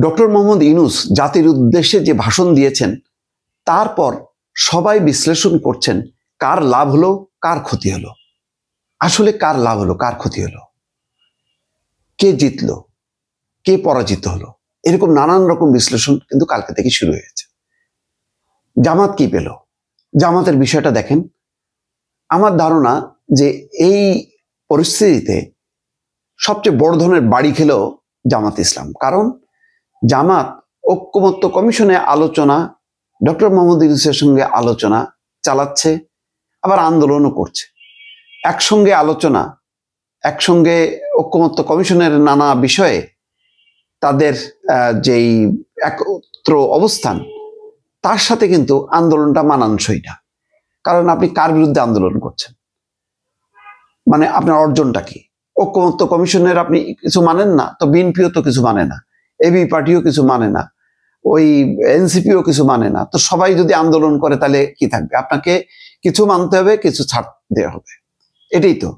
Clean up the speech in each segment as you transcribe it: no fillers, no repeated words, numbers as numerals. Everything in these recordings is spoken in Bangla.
ডক্টর মোহাম্মদ ইউনূস জাতির উদ্দেশ্যে যে ভাষণ দিয়েছেন তারপর সবাই বিশ্লেষণ করছেন কার লাভ হলো কার ক্ষতি হলো। আসলে কার লাভ হলো কার ক্ষতি হলো, কে জিতলো কে পরাজিত হলো, এরকম নানান রকম বিশ্লেষণ কিন্তু কালকে থেকে শুরু হয়েছে। জামাত কি পেল, জামাতের বিষয়টা দেখেন। আমার ধারণা যে এই পরিস্থিতিতে সবচেয়ে বড় ধরনের বাড়ি খেল জামাত ইসলাম। কারণ জামাত ঐক্যমত্য কমিশনে আলোচনা, ডক্টর মোহাম্মদ ইউনূসের সঙ্গে আলোচনা চালাচ্ছে, আবার আন্দোলনও করছে। একসঙ্গে আলোচনা, একসঙ্গে ঐক্যমত্য কমিশনের নানা বিষয়ে তাদের যেই একত্র অবস্থান, তার সাথে কিন্তু আন্দোলনটা মানানসই না। কারণ আপনি কার বিরুদ্ধে আন্দোলন করছেন, মানে আপনার অর্জনটা কি? ঐক্যমত্য কমিশনের আপনি কিছু মানেন না, তো বিএনপিও তো কিছু মানে না, এবি পার্টিও কিছু মানে না, ওই এনসিপিও কিছু মানে না। তো সবাই যদি আন্দোলন করে তাহলে কি থাকবে? আপনাকে কিছু মানতে হবে, কিছু ছাড় দেওয়া হবে, এটাই তো।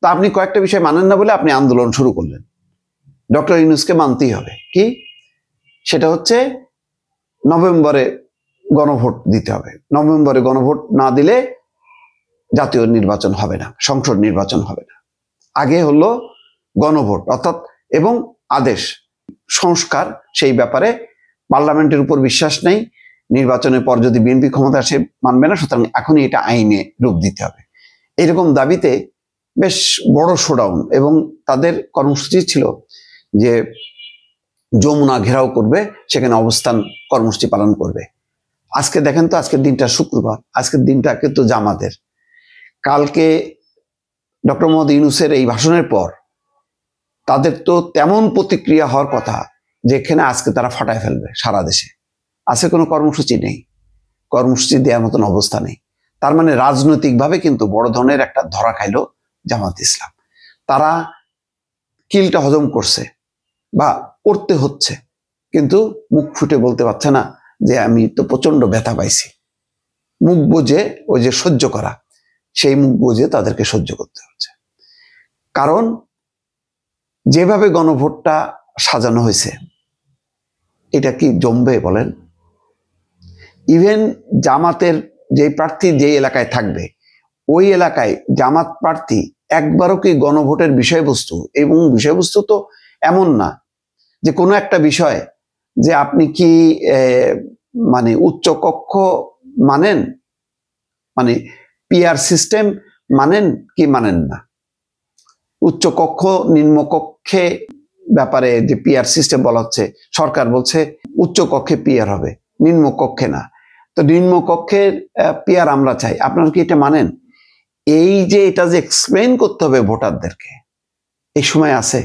তো আপনি কয়েকটা বিষয় মানেন না বলে আপনি আন্দোলন শুরু করলেন। ডক্টর ইউনূসকে মানতেই হবে। কি? সেটা হচ্ছে নভেম্বরে গণভোট দিতে হবে। নভেম্বরে গণভোট না দিলে জাতীয় নির্বাচন হবে না, সংসদ নির্বাচন হবে না। আগে হলো গণভোট অর্থাৎ এবং আদেশ সংস্কার, সেই ব্যাপারে পার্লামেন্টের উপর বিশ্বাস নেই। নির্বাচনের পর যদি বিএনপি ক্ষমতা আসে মানবে না, সুতরাং এখনই এটা আইনে রূপ দিতে হবে। এরকম দাবিতে বেশ বড় শোডাউন, এবং তাদের কর্মসূচি ছিল যে যমুনা ঘেরাও করবে, সেখানে অবস্থান কর্মসূচি পালন করবে। আজকে দেখেন তো, আজকের দিনটা শুক্রবার, আজকের দিনটা কিন্তু জামাতের। কালকে ডক্টর মোহাম্মদ ইউনূসের এই ভাষণের পর তাদের তো তেমন প্রতিক্রিয়া হওয়ার কথা যেখানে আজকে তারা ফাটায় ফেলবে সারা দেশে। আজকে কোনো কর্মসূচি নেই, কর্মসূচি দেওয়ার মতন অবস্থা নেই। তার মানে রাজনৈতিকভাবে কিন্তু বড় ধরনের একটা ধরা খাইল জামাত ইসলাম। তারা কিলটা হজম করছে বা করতে হচ্ছে, কিন্তু মুখ ফুটে বলতে পারছে না যে আমি তো প্রচন্ড ব্যথা পাইছি। মুখ বুঝে, ওই যে সহ্য করা, সেই মুখ বুঝে তাদেরকে সহ্য করতে হচ্ছে। কারণ যেভাবে গণভোটটা সাজানো হয়েছে, এটা কি জমবে বলেন? ইভেন জামাতের যে প্রার্থী যে এলাকায় থাকবে, ওই এলাকায় জামাত প্রার্থী একবারও কি গণভোটের বিষয়বস্তু, এবং বিষয়বস্তু তো এমন না যে কোনো একটা বিষয় যে আপনি কি মানে উচ্চ কক্ষ মানেন, মানে পিআর সিস্টেম মানেন কি মানেন না। উচ্চ কক্ষ নিম্ন কক্ষে ব্যাপারে যে পিআর সিস্টেম বলা হচ্ছে, সরকার বলছে উচ্চ কক্ষে পিআর হবে, নিম্ন কক্ষে না। তো নিম্ন কক্ষের পিআর আমরা চাই, আপনারা কি এটা মানেন? এই যে এটা যে এক্সপ্লেইন করতে হবে ভোটারদেরকে, এই সময় আছে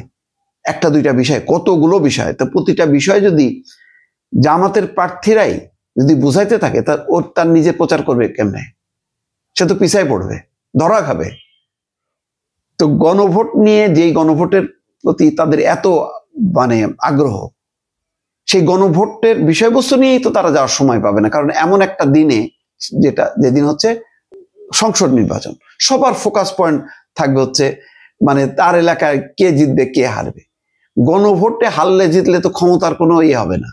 একটা দুইটা বিষয়, কতগুলো বিষয়। তো প্রতিটা বিষয় যদি জামাতের প্রার্থীরাই যদি বুঝাইতে থাকে, তার নিজে প্রচার করবে কেমনে? সে তো পিছায় পড়বে, ধরা খাবে। তো গণভোট নিয়ে, যেই গণভোটের প্রতি তাদের এত মানে আগ্রহ, সেই গণভোটের বিষয়বস্তু নিয়েই তো তারা যাওয়ার সময় পাবে না। কারণ এমন একটা দিনে, যেদিন হচ্ছে সংসদ নির্বাচন, সবার ফোকাস পয়েন্ট থাকবে হচ্ছে মানে তার এলাকায় কে জিতবে কে হারবে। গণভোটে হারলে জিতলে তো ক্ষমতার কোনো ইয়ে হবে না।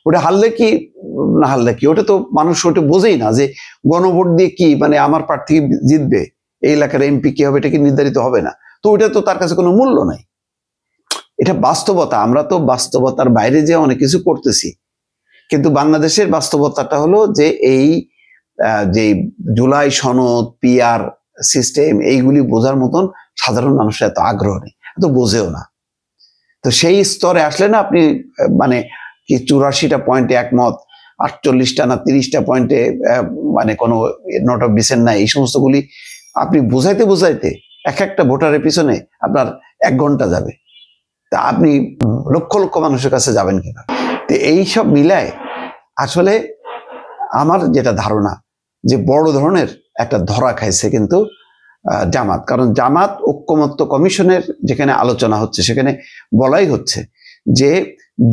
ওটা হারলে কি না হারলে কি, ওটা তো মানুষ ওটা বোঝেই না যে গণভোট দিয়ে কি মানে আমার প্রার্থী জিতবে, এই এলাকার এমপি কি হবে, এটা কি নির্ধারিত হবে না। তো ওইটা তো তার কাছে কোনো মূল্য নাই। এটা বাস্তবতা। আমরা তো বাস্তবতার বাইরে যে অনেক কিছু করতেছি, কিন্তু বাংলাদেশের বাস্তবতাটা হলো যে এই যে জুলাই সনদ, পিআর সিস্টেম, এইগুলি বোঝার মতন সাধারণ মানুষের এত আগ্রহ নেই, এত বোঝেও না। তো সেই স্তরে আসলে না আপনি মানে কি 84টা পয়েন্টে একমত, 48টা না 30টা পয়েন্টে মানে কোনো নট অফ ডিসেন্ট নাই, এই সমস্তগুলি আপনি বুঝাইতে বুঝাইতে এক একটা ভোটারের পিছনে আপনার 1 ঘন্টা যাবে। তা আপনি লক্ষ লক্ষ মানুষের কাছে যাবেন কিনা? তো এইসব মিলায় আসলে আমার যেটা ধারণা যে বড় ধরনের একটা ধরা খাইছে কিন্তু জামাত। কারণ জামাত ঐক্যমত্য কমিশনের যেখানে আলোচনা হচ্ছে, সেখানে বলাই হচ্ছে যে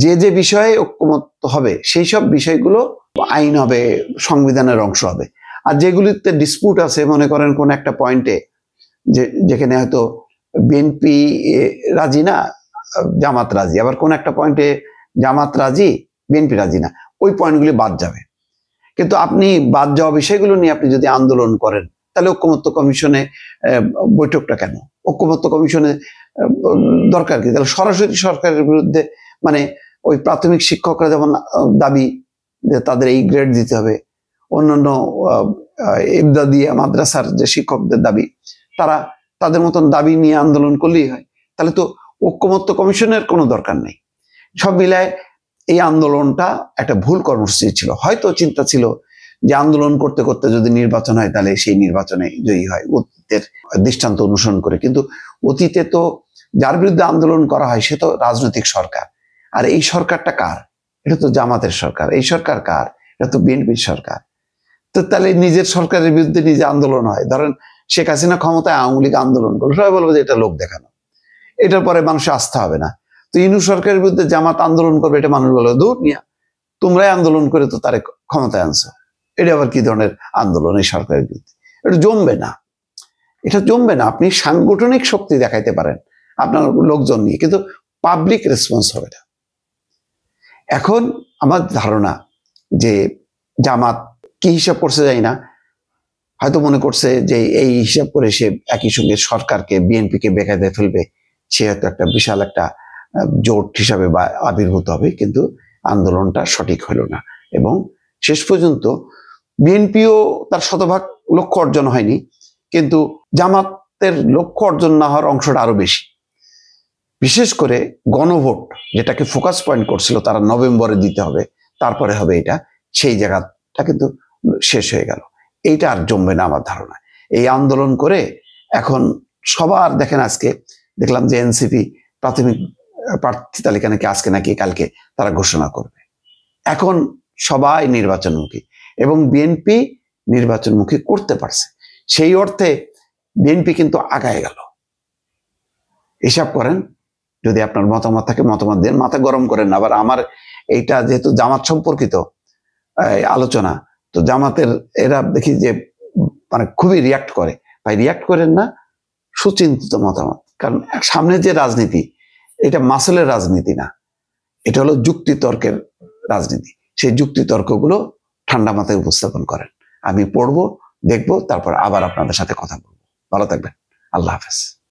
যে যে বিষয়ে ঐক্যমত্য হবে সেই সব বিষয়গুলো আইন হবে, সংবিধানের অংশ হবে। আর যেগুলিতে ডিসপুট আছে, মনে করেন কোন একটা পয়েন্টে যেখানে হয়তো বিএনপি রাজি না, জামাত রাজি, আবার কোন একটা পয়েন্টে জামাত রাজি, বিএনপি রাজি না, ওই পয়েন্টগুলি বাদ যাবে। কিন্তু আপনি বাদ যাওয়া বিষয়গুলো নিয়ে আপনি যদি আন্দোলন করেন, তাহলে ঐক্যমত্য কমিশনে বৈঠকটা কেন? ঐক্যমত্য কমিশনে দরকার কি? তাহলে সরাসরি সরকারের বিরুদ্ধে, মানে ওই প্রাথমিক শিক্ষকরা যেমন দাবি যে তাদের এই গ্রেড দিতে হবে, অন্যান্য ইবদাদিয়া মাদ্রাসার যে শিক্ষকদের দাবি, তারা তাদের মতন দাবি নিয়ে আন্দোলন করলেই হয়। তাহলে তো ঐক্যমত্য কমিশনের কোনো দরকার নেই। সব মিলায় এই আন্দোলনটা একটা ভুল কর্মসূচি ছিল। হয়তো চিন্তা ছিল যে আন্দোলন করতে করতে যদি নির্বাচন হয় তাহলে সেই নির্বাচনে জয়ী হয় অতীতের দৃষ্টান্ত অনুসরণ করে। কিন্তু অতীতে তো যার বিরুদ্ধে আন্দোলন করা হয় সে তো রাজনৈতিক সরকার, আর এই সরকারটা কার? এটা তো জামাতের সরকার। এই সরকার কার? এটা তো বিএনপির সরকার। তো তাহলে নিজের সরকারের বিরুদ্ধে নিজে আন্দোলন হয়। ধরেন শেখ হাসিনা ক্ষমতায় আওয়ামী লীগ আন্দোলন করলো, সবাই বলবো যে এটা লোক দেখানো, এটার পরে মানুষের আস্থা হবে না। তো ইউনূস সরকারের বিরুদ্ধে জামাত আন্দোলন করবে, এটা মানুষ বলবে দূর নিয়া, তোমরাই আন্দোলন করে তো তারে ক্ষমতায় আনছো, এটা আবার কি ধরনের আন্দোলন এই সরকারের বিরুদ্ধে? এটা জমবে না, এটা জমবে না। আপনি সাংগঠনিক শক্তি দেখাইতে পারেন আপনার লোকজন নিয়ে, কিন্তু পাবলিক রেসপন্স হবে না। এখন আমার ধারণা যে জামাত কি হিসাব করছে যাই না, হয়তো মনে করছে যে এই হিসাব করে সে একই সঙ্গে সরকারকে, বিএনপিকে বেকায়দে ফেলবে, সে হয়তো একটা বিশাল একটা জোট হিসাবে বা আবির্ভূত হবে। কিন্তু আন্দোলনটা সঠিক হলো না, এবং শেষ পর্যন্ত বিএনপিও তার শতভাগ লক্ষ্য অর্জন হয়নি, কিন্তু জামাতের লক্ষ্য অর্জন না হওয়ার অংশটা আরো বেশি। বিশেষ করে গণভোট, যেটাকে ফোকাস পয়েন্ট করছিল তারা নভেম্বরে দিতে হবে, তারপরে হবে এটা, সেই জায়গাটা কিন্তু শেষ হয়ে গেল। এইটা আর জমবে না আমার ধারণা। এই আন্দোলন করে এখন সবার, দেখেন আজকে দেখলাম যে এনসিপি প্রাথমিক প্রার্থী তালিকা নাকি আজকে নাকি কালকে তারা ঘোষণা করবে। এখন সবাই নির্বাচনমুখী, এবং বিএনপি নির্বাচনমুখী করতে পারছে। সেই অর্থে বিএনপি কিন্তু আগায় গেল। হিসাব করেন, যদি আপনার মতামত থাকে মতামত দেন, মাথা গরম করেন না। আবার আমার এইটা যেহেতু জামাত সম্পর্কিত আলোচনা, তো জামাতের এরা দেখি যে মানে খুবই রিয়াক্ট করে। ভাই রিয়াক্ট করেন না, সুচিন্তিত মতামত। কারণ সামনে যে রাজনীতি, এটা মাসলের রাজনীতি না, এটা হলো যুক্তিতর্কের রাজনীতি। সেই যুক্তিতর্কগুলো ঠান্ডা মাথায় উপস্থাপন করেন। আমি পড়বো, দেখবো, তারপর আবার আপনাদের সাথে কথা বলবো। ভালো থাকবেন। আল্লাহ হাফেজ।